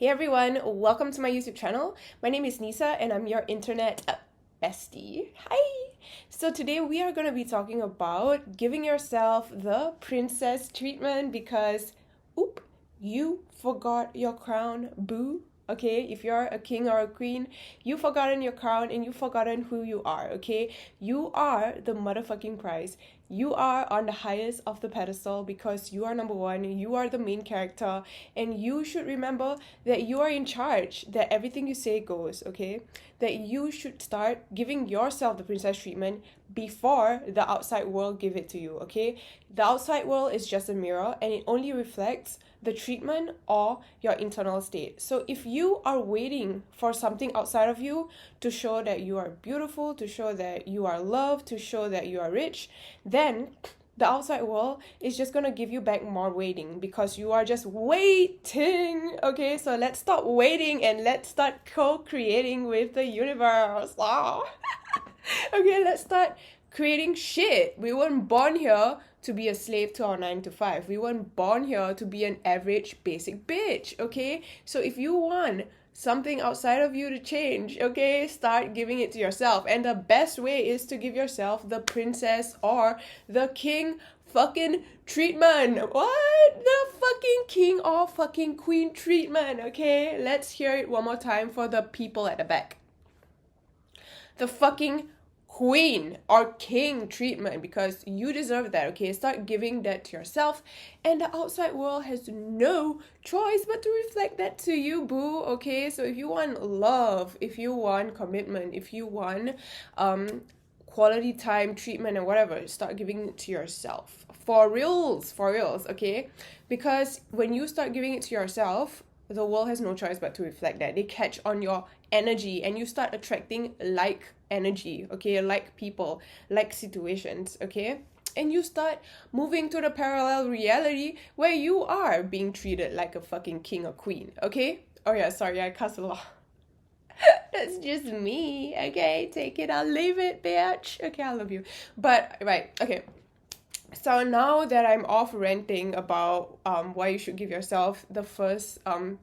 Hey everyone, welcome to my YouTube channel. My name is Nisa and I'm your internet bestie. Hi! So today we are going to be talking about giving yourself the princess treatment because, oop, you forgot your crown, boo. Okay, if you're a king or a queen, you've forgotten your crown and you've forgotten who you are, okay? You are the motherfucking prize. You are on the highest of the pedestal because you are number one, you are the main character, and you should remember that you are in charge, that everything you say goes, okay? That you should start giving yourself the princess treatment before the outside world give it to you, okay? The outside world is just a mirror and it only reflects the treatment or your internal state. So if you are waiting for something outside of you to show that you are beautiful, to show that you are loved, to show that you are rich, then the outside world is just going to give you back more waiting because you are just waiting. Okay, so let's stop waiting and let's start co-creating with the universe. Okay, let's start creating shit. We weren't born here to be a slave to our 9 to 5. We weren't born here to be an average basic bitch, okay? So if you want something outside of you to change, okay, start giving it to yourself. And the best way is to give yourself the princess or the king fucking treatment. What? The fucking king or fucking queen treatment, okay? Let's hear it one more time for the people at the back. The fucking queen or king treatment because you deserve that, okay? Start giving that to yourself and the outside world has no choice but to reflect that to you, boo, okay? So if you want love, if you want commitment, if you want quality time, treatment and whatever, start giving it to yourself. For reals, okay? Because when you start giving it to yourself, the world has no choice but to reflect that. They catch on your energy and you start attracting like energy, okay? Like people, like situations, okay? And you start moving to the parallel reality where you are being treated like a fucking king or queen, okay? Oh yeah, sorry, I cuss a lot. That's just me, okay? Take it, I'll leave it, bitch. Okay, I love you. But, right, okay. So now that I'm off ranting about why you should give yourself the first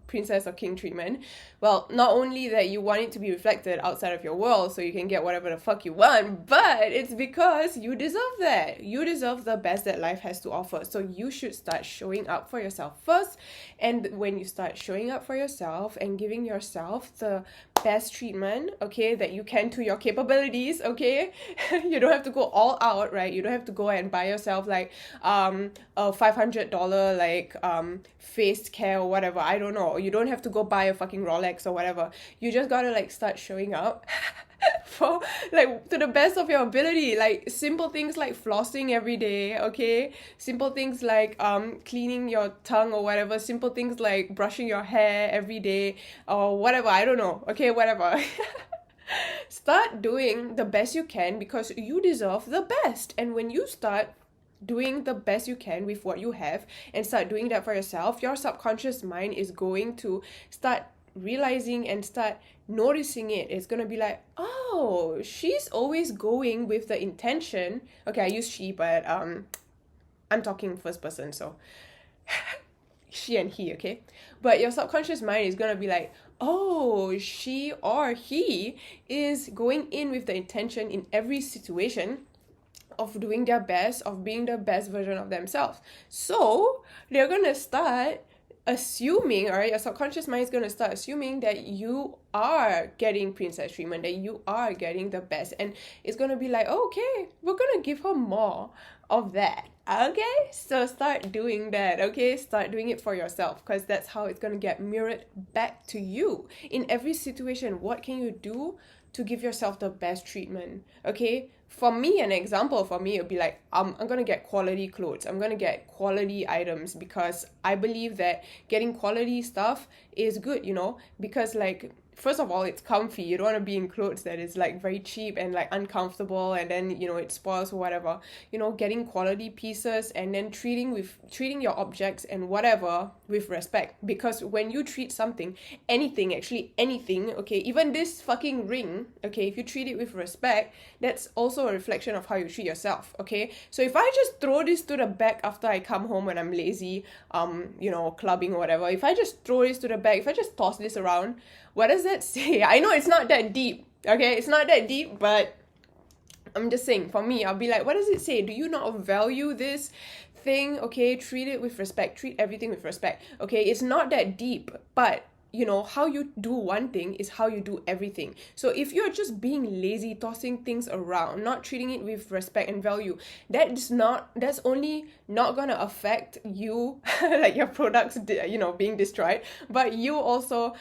princess or king treatment, well, not only that you want it to be reflected outside of your world so you can get whatever the fuck you want, but it's because you deserve that. You deserve the best that life has to offer. So you should start showing up for yourself first. And when you start showing up for yourself and giving yourself the best treatment, okay, that you can to your capabilities, okay? You don't have to go all out, right? You don't have to go and buy yourself like a $500 like face care or whatever. I don't know. You don't have to go buy a fucking Rolex or whatever. You just gotta like start showing up for like to the best of your ability. Like simple things like flossing every day, okay? Simple things like cleaning your tongue or whatever. Simple things like brushing your hair every day or whatever. I don't know. Okay, whatever. Start doing the best you can because you deserve the best. And when you start doing the best you can with what you have and start doing that for yourself, your subconscious mind is going to start realizing and start noticing it. It's gonna be like, oh, she's always going with the intention. Okay, I use she, but I'm talking first person, so she and he, okay? But your subconscious mind is gonna be like, oh, she or he is going in with the intention in every situation of doing their best, of being the best version of themselves. So they're gonna start assuming, all right, your subconscious mind is going to start assuming that you are getting princess treatment, that you are getting the best, and it's going to be like, oh, okay, we're going to give her more of that, okay? So start doing that, okay? Start doing it for yourself because that's how it's going to get mirrored back to you. In every situation, what can you do to give yourself the best treatment, okay? For me, an example for me would be like, I'm going to get quality clothes. I'm going to get quality items because I believe that getting quality stuff is good, you know? Because like, first of all, it's comfy. You don't want to be in clothes that is like very cheap and like uncomfortable, and then it spoils or whatever. Getting quality pieces, and then treating your objects and whatever with respect. Because when you treat something, anything, okay, even this fucking ring, okay, if you treat it with respect, that's also a reflection of how you treat yourself. Okay, so if I just throw this to the back after I come home when I'm lazy, clubbing or whatever, if I just throw this to the back, if I just toss this around, what does that say? I know it's not that deep, okay? It's not that deep, but I'm just saying, for me, I'll be like, what does it say? Do you not value this thing? Okay, treat it with respect. Treat everything with respect. Okay, it's not that deep, but how you do one thing is how you do everything. So if you're just being lazy, tossing things around, not treating it with respect and value, that's only not gonna affect you, like your products, being destroyed, but you also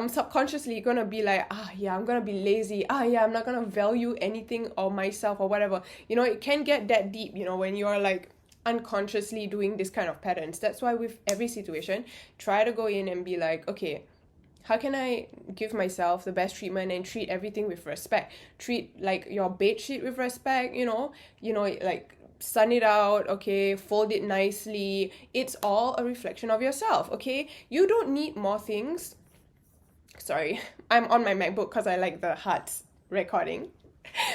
subconsciously gonna be like, I'm gonna be lazy, I'm not gonna value anything or myself or whatever. It can get that deep, when you're like unconsciously doing this kind of patterns. That's why with every situation, try to go in and be like, okay, how can I give myself the best treatment and treat everything with respect? Treat like your bed sheet with respect, like sun it out, okay, fold it nicely. It's all a reflection of yourself, okay? You don't need more things. Sorry, I'm on my MacBook because I like the hearts recording.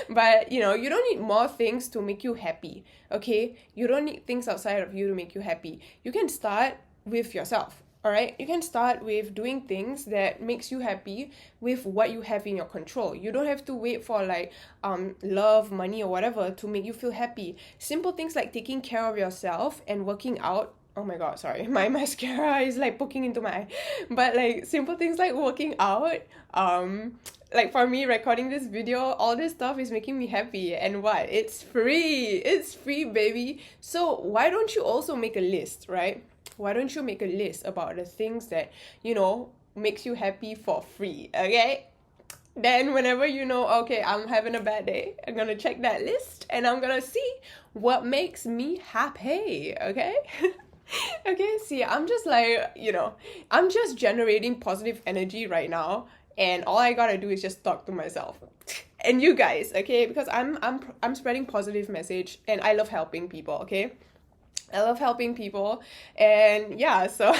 But you don't need more things to make you happy, okay? You don't need things outside of you to make you happy. You can start with yourself. All right, you can start with doing things that makes you happy with what you have in your control. You don't have to wait for like love, money or whatever to make you feel happy. Simple things like taking care of yourself and working out. Oh my god, sorry, my mascara is like poking into my eye. But like simple things like working out, like for me recording this video, all this stuff is making me happy. And what? It's free, baby. So why don't you also make a list, right? Why don't you make a list about the things that, makes you happy for free, okay? Then whenever okay, I'm having a bad day, I'm gonna check that list and I'm gonna see what makes me happy, okay? Okay, see, I'm just like, I'm just generating positive energy right now, and all I gotta do is just talk to myself. And you guys, okay? Because I'm spreading positive message, and I love helping people, okay? I love helping people, and yeah, so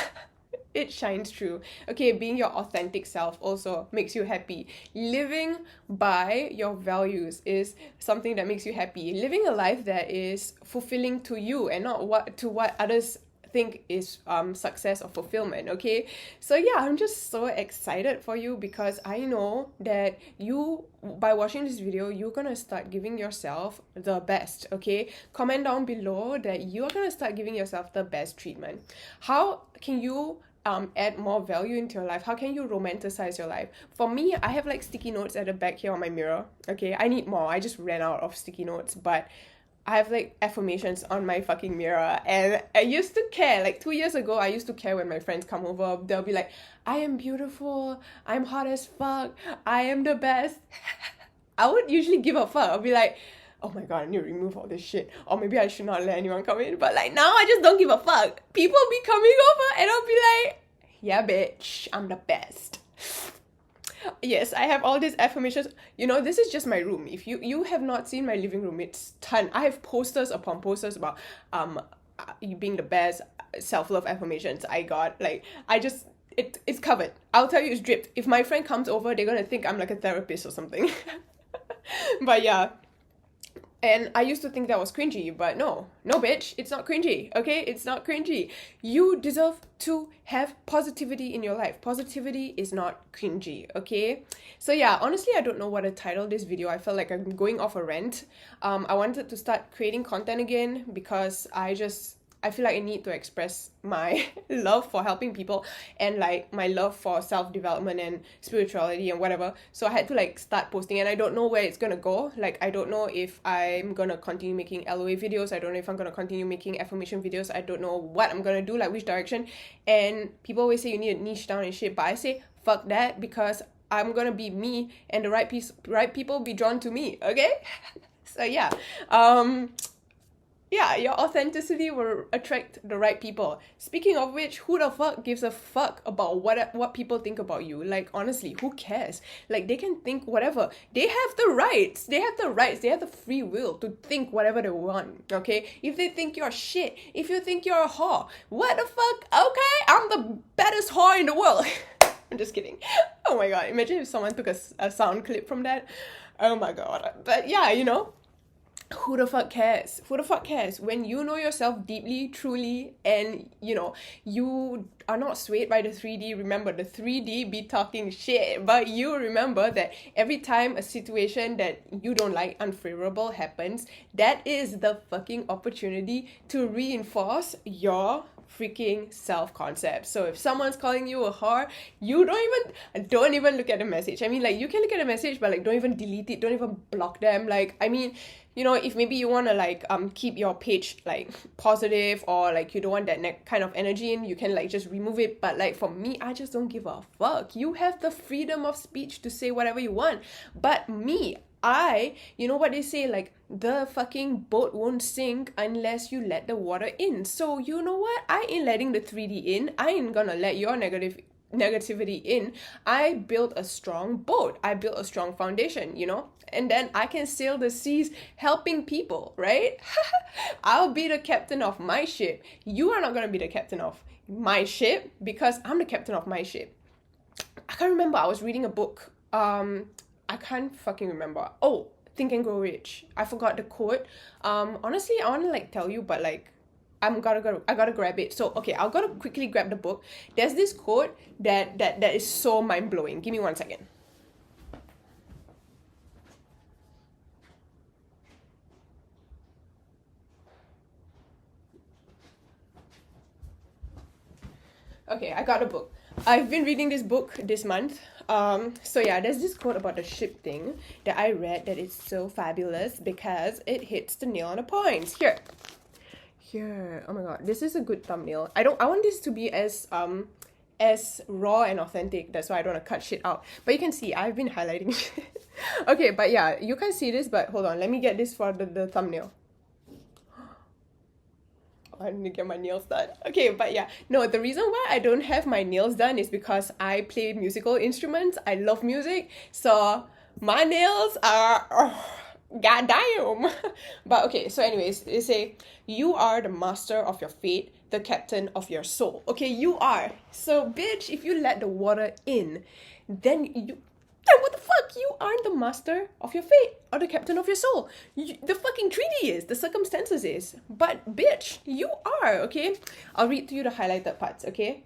it shines through. Okay, being your authentic self also makes you happy. Living by your values is something that makes you happy. Living a life that is fulfilling to you and not what others think is success or fulfillment, okay? So yeah, I'm just so excited for you, because I know that you, by watching this video, you're gonna start giving yourself the best, okay? Comment down below that you're gonna start giving yourself the best treatment. How can you add more value into your life? How can you romanticize your life? For me, I have like sticky notes at the back here on my mirror, okay? I need more. I just ran out of sticky notes, but I have like affirmations on my fucking mirror. And I used to care, like 2 years ago, I used to care when my friends come over. They'll be like, I am beautiful, I'm hot as fuck, I am the best. I would usually give a fuck. I'll be like, oh my god, I need to remove all this shit, or maybe I should not let anyone come in. But like now, I just don't give a fuck. People be coming over and I'll be like, yeah bitch, I'm the best. Yes, I have all these affirmations. This is just my room. If you have not seen my living room, it's ton. I have posters upon posters about you being the best, self-love affirmations. It's covered. I'll tell you, it's dripped. If my friend comes over, they're gonna think I'm like a therapist or something. But yeah. And I used to think that was cringy, but no, bitch, it's not cringy, okay? It's not cringy. You deserve to have positivity in your life. Positivity is not cringy, okay? So yeah, honestly, I don't know what to title this video. I felt like I'm going off a rant. I wanted to start creating content again because I feel like I need to express my love for helping people and like my love for self-development and spirituality and whatever. So I had to like start posting, and I don't know where it's gonna go. Like, I don't know if I'm gonna continue making LOA videos. I don't know if I'm gonna continue making affirmation videos. I don't know what I'm gonna do, like which direction. And people always say you need to niche down and shit, but I say fuck that, because I'm gonna be me, and the right people be drawn to me, okay? So yeah, Yeah, your authenticity will attract the right people. Speaking of which, who the fuck gives a fuck about what people think about you? Like, honestly, who cares? Like, they can think whatever. They have the rights. They have the rights. They have the free will to think whatever they want, okay? If they think you're shit, if you think you're a whore, what the fuck? Okay, I'm the baddest whore in the world. I'm just kidding. Oh my god, imagine if someone took a sound clip from that. Oh my god. But yeah, you know, who the fuck cares? Who the fuck cares? When you know yourself deeply, truly, and you know, you are not swayed by the 3D. Remember, the 3D be talking shit, but you remember that every time a situation that you don't like, unfavorable, happens, that is the fucking opportunity to reinforce your freaking self-concept. So if someone's calling you a whore, you don't even look at the message. I mean, like, you can look at the message, but like, don't even delete it, don't even block them. Like, I mean, you know, if maybe you want to like keep your page like positive, or like you don't want that kind of energy in, you can like just remove it. But like for me, I just don't give a fuck. You have the freedom of speech to say whatever you want. But me, you know what they say, like, the fucking boat won't sink unless you let the water in. So you know what? I ain't letting the 3D in. I ain't gonna let your negativity in. I built a strong boat. I built a strong foundation, you know? And then I can sail the seas helping people, right? I'll be the captain of my ship. You are not gonna be the captain of my ship, because I'm the captain of my ship. I can't remember. I was reading a book. I can't fucking remember. Oh, Think and Grow Rich. I forgot the quote. Honestly, I want to like tell you, but like, I gotta grab it. So okay, I'll gotta quickly grab the book. There's this quote that is so mind blowing. Give me 1 second. Okay, I got a book. I've been reading this book this month. So yeah, there's this quote about the ship thing that I read that is so fabulous because it hits the nail on the point. Here. Oh my god, this is a good thumbnail. I want this to be as raw and authentic. That's why I don't want to cut shit out. But you can see I've been highlighting shit. Okay, but yeah, you can't see this, but hold on, let me get this for the thumbnail. I need to get my nails done. Okay, but yeah. No, the reason why I don't have my nails done is because I play musical instruments. I love music. So my nails are... goddamn. But okay, so anyways, they say, you are the master of your fate, the captain of your soul. Okay, you are. So bitch, if you let the water in, then what the fuck? You aren't the master of your fate or the captain of your soul. The fucking treaty is, the circumstances is. But bitch, you are, okay? I'll read to you the highlighted parts, okay?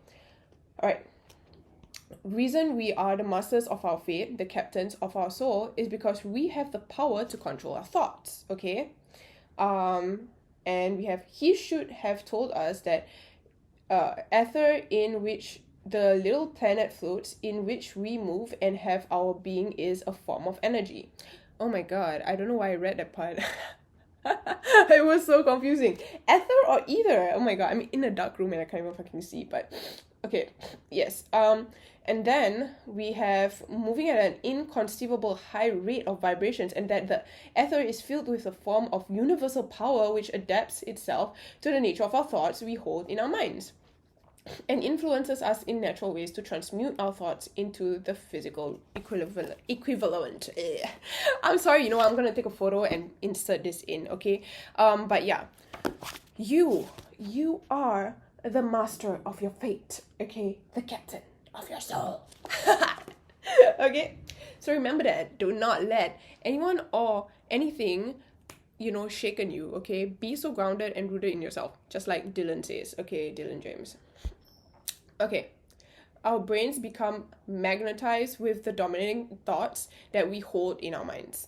Alright. Reason we are the masters of our fate, the captains of our soul, is because we have the power to control our thoughts, okay? And he should have told us that ether in which the little planet floats, in which we move and have our being, is a form of energy. Oh my god, I don't know why I read that part. It was so confusing. Ether or ether? Oh my god, I'm in a dark room and I can't even fucking see, but okay, yes. And then we have moving at an inconceivable high rate of vibrations, and that the ether is filled with a form of universal power which adapts itself to the nature of our thoughts we hold in our minds, and influences us in natural ways to transmute our thoughts into the physical equivalent. I'm sorry, you know what? I'm gonna take a photo and insert this in, okay? But yeah, you are the master of your fate, okay? The captain of your soul. Okay? So remember that. Do not let anyone or anything, you know, shaken you, okay? Be so grounded and rooted in yourself, just like Dylan says, okay? Dylan James. Okay, our brains become magnetized with the dominating thoughts that we hold in our minds.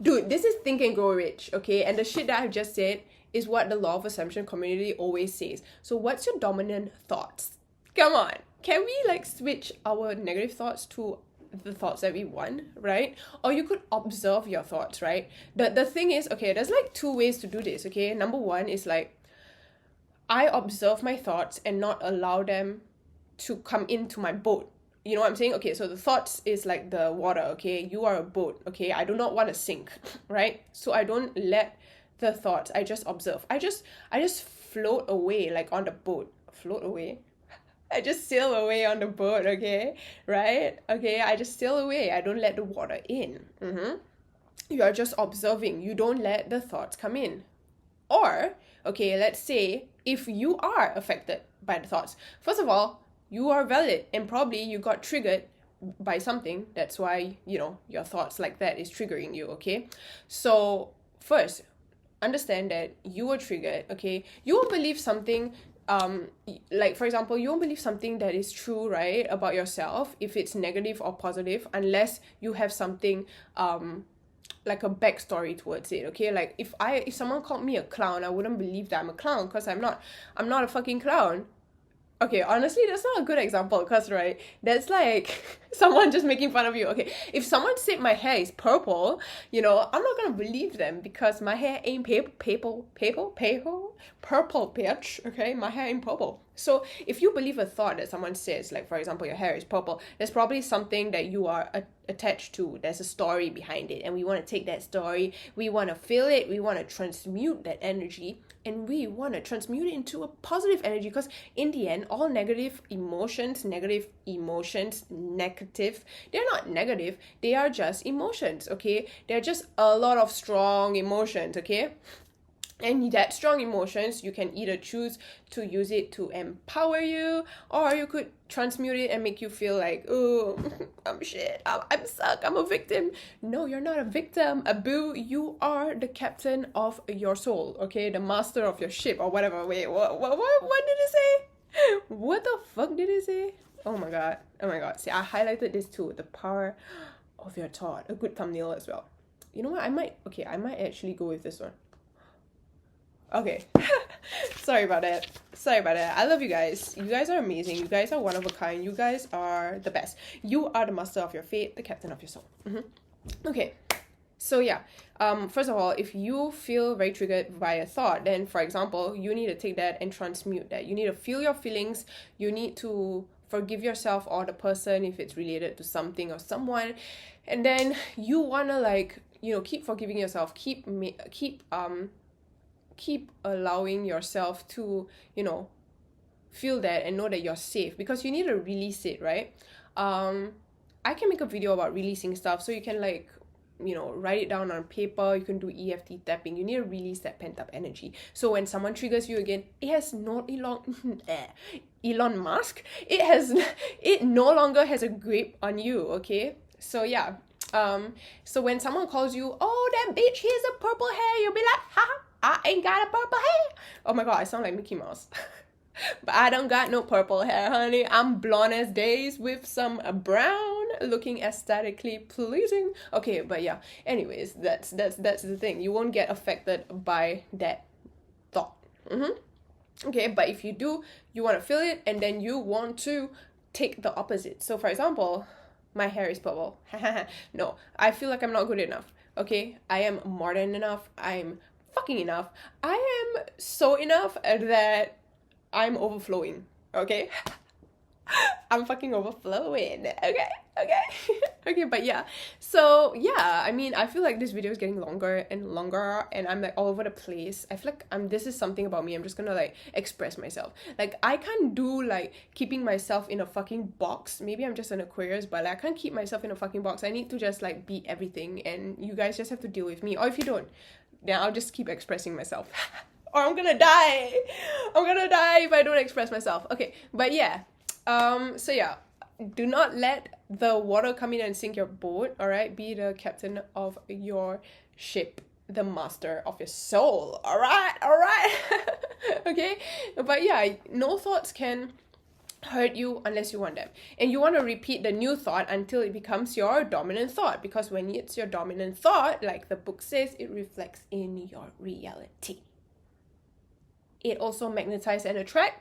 Dude, this is Think and Grow Rich, okay? And the shit that I've just said is what the law of assumption community always says. So what's your dominant thoughts? Come on. Can we like switch our negative thoughts to the thoughts that we want, right? Or you could observe your thoughts, right? The thing is, okay, there's like 2 ways to do this, okay? Number 1 is like, I observe my thoughts and not allow them to come into my boat. You know what I'm saying? Okay, so the thoughts is like the water, okay? You are a boat, okay? I do not want to sink, right? So I don't let the thoughts. I just observe. I just float away, like on the boat. Float away. I just sail away on the boat, okay? Right? Okay, I just sail away. I don't let the water in. You are just observing. You don't let the thoughts come in. Or, okay, let's say if you are affected by the thoughts. First of all, you are valid and probably you got triggered by something. That's why, your thoughts like that is triggering you, okay? So, first, understand that you were triggered, okay? You won't believe something, like for example, you won't believe something that is true, right, about yourself, if it's negative or positive, unless you have something, like a backstory towards it, okay? Like if someone called me a clown, I wouldn't believe that I'm a clown, because I'm not a fucking clown. Okay, honestly, that's not a good example, because, right, that's like someone just making fun of you. Okay, if someone said my hair is purple, I'm not gonna believe them, because my hair ain't purple, bitch, okay? My hair ain't purple. So if you believe a thought that someone says, like, for example, your hair is purple, there's probably something that you are attached to. There's a story behind it, and we want to take that story, we want to feel it, we want to transmute that energy, and we want to transmute it into a positive energy, because in the end, all negative emotions, they're not negative, they are just emotions, okay? They're just a lot of strong emotions, okay? And that strong emotions, you can either choose to use it to empower you, or you could transmute it and make you feel like, oh, I'm shit, I'm suck, I'm a victim. No, you're not a victim, Abu. You are the captain of your soul, okay? The master of your ship, or whatever. Wait, what did it say? What the fuck did it say? Oh my god. See, I highlighted this too. The power of your thought. A good thumbnail as well. You know what? I might actually go with this one. Okay. Sorry about that. I love you guys. You guys are amazing. You guys are one of a kind. You guys are the best. You are the master of your fate, the captain of your soul. Okay. So yeah, first of all, if you feel very triggered by a thought, then for example, you need to take that and transmute that. You need to feel your feelings. You need to forgive yourself or the person if it's related to something or someone. And then you want to keep forgiving yourself. Keep allowing yourself to, feel that and know that you're safe, because you need to release it, right? I can make a video about releasing stuff, so you can write it down on paper. You can do EFT tapping. You need to release that pent-up energy. So when someone triggers you again, it has not Elon Musk. It no longer has a grip on you, okay? So yeah. So when someone calls you, oh, that bitch, he has a purple hair, you'll be like, haha, I ain't got a purple hair. Oh my god, I sound like Mickey Mouse. But I don't got no purple hair, honey. I'm blonde as days with some brown, looking aesthetically pleasing. Okay, but yeah. Anyways, that's the thing. You won't get affected by that thought. Okay, but if you do, you want to feel it, and then you want to take the opposite. So for example, my hair is purple. No, I feel like I'm not good enough. Okay, I am more than enough. I'm fucking enough. I am so enough that I'm overflowing, okay? I'm fucking overflowing, okay? Okay, but yeah. So, yeah, I mean, I feel like this video is getting longer and longer, and I'm like all over the place. I feel like this is something about me. I'm just gonna express myself. Like, I can't do keeping myself in a fucking box. Maybe I'm just an Aquarius, but I can't keep myself in a fucking box. I need to just be everything, and you guys just have to deal with me. Or if you don't, then I'll just keep expressing myself. Or I'm gonna die. If I don't express myself. Okay, but yeah. So yeah, do not let the water come in and sink your boat, alright? Be the captain of your ship, the master of your soul, alright? Okay? But yeah, no thoughts can hurt you unless you want them. And you want to repeat the new thought until it becomes your dominant thought, because when it's your dominant thought, like the book says, it reflects in your reality. It also magnetizes and attracts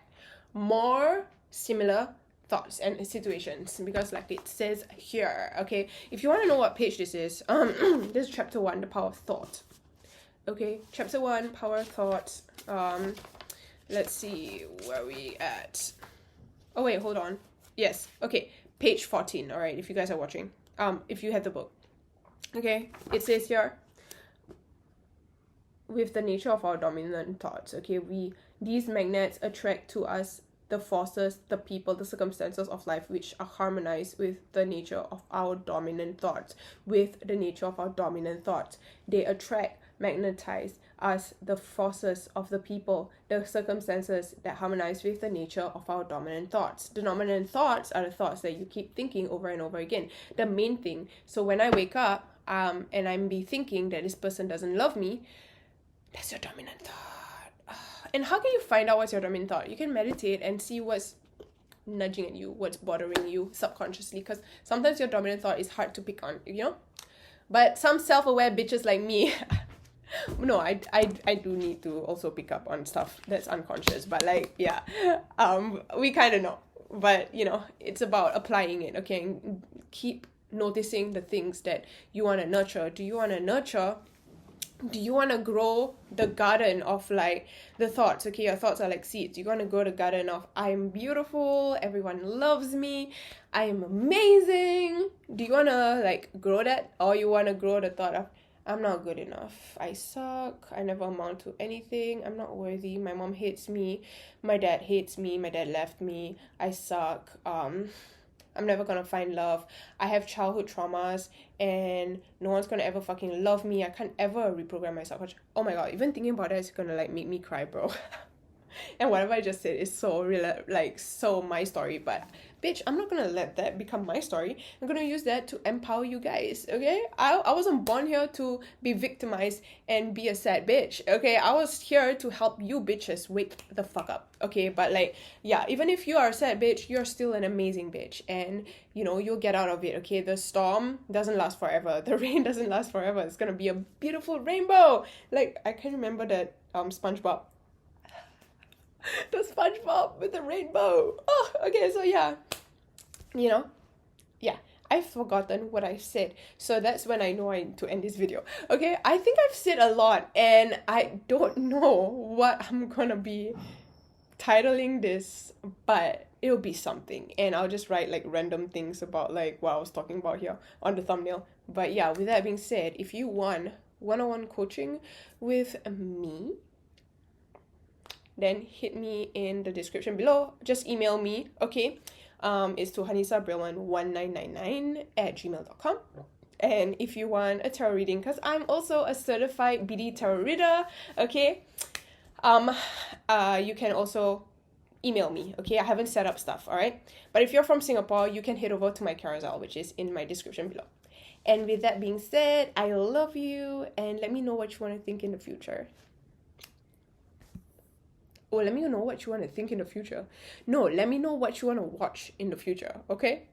more similar thoughts and situations, because like it says here, okay? If you want to know what page this is, this is chapter 1, the power of thought. Okay, chapter 1, power of thought. Let's see where we at. Oh wait, hold on. Yes, okay, page 14, all right, if you guys are watching, if you have the book. Okay, it says here, with the nature of our dominant thoughts. Okay, these magnets attract to us the forces, the people, the circumstances of life which are harmonized with the nature of our dominant thoughts. With the nature of our dominant thoughts, they attract, magnetize us, the forces of the people, the circumstances that harmonize with the nature of our dominant thoughts. The dominant thoughts are the thoughts that you keep thinking over and over again. The main thing. So when I wake up, and I'm be thinking that this person doesn't love me, that's your dominant thought. And how can you find out what's your dominant thought? You can meditate and see what's nudging at you, what's bothering you subconsciously, because sometimes your dominant thought is hard to pick on, you know? But some self-aware bitches like me, no, I do need to also pick up on stuff that's unconscious, but like, yeah, we kind of know. But, you know, it's about applying it, okay? And keep noticing the things that you want to nurture. Do you want to grow the garden of like the thoughts? Okay, your thoughts are like seeds. You want to grow the garden of I'm beautiful, everyone loves me, I am amazing. Do you want to like grow that? Or you want to grow the thought of I'm not good enough, I suck, I never amount to anything, I'm not worthy, my mom hates me, my dad hates me, my dad left me, I suck, I'm never gonna find love, I have childhood traumas, and no one's gonna ever fucking love me, I can't ever reprogram myself. Oh my god, even thinking about that is gonna like make me cry, bro. And whatever I just said is so real, like so my story, but bitch, I'm not gonna let that become my story. I'm gonna use that to empower you guys, okay? I wasn't born here to be victimized and be a sad bitch, okay? I was here to help you bitches wake the fuck up, okay? But like, yeah, even if you are a sad bitch, you're still an amazing bitch, and you know, you'll get out of it, okay? The storm doesn't last forever. The rain doesn't last forever. It's gonna be a beautiful rainbow. Like, I can remember that SpongeBob. The SpongeBob with the rainbow. Oh, okay, so yeah. You know? Yeah. I've forgotten what I said. So that's when I know I need to end this video. Okay? I think I've said a lot and I don't know what I'm gonna be titling this, but it'll be something. And I'll just write like random things about like what I was talking about here on the thumbnail. But yeah, with that being said, if you want one-on-one coaching with me, then hit me in the description below. Just email me, okay? It's to hanisabrilman1999@gmail.com. And if you want a tarot reading, because I'm also a certified BD tarot reader, okay? You can also email me, okay? I haven't set up stuff, all right? But if you're from Singapore, you can head over to my carousel, which is in my description below. And with that being said, I love you, and let me know what you want to think in the future. Or let me know what you want to think in the future. No, let me know what you want to watch in the future, okay?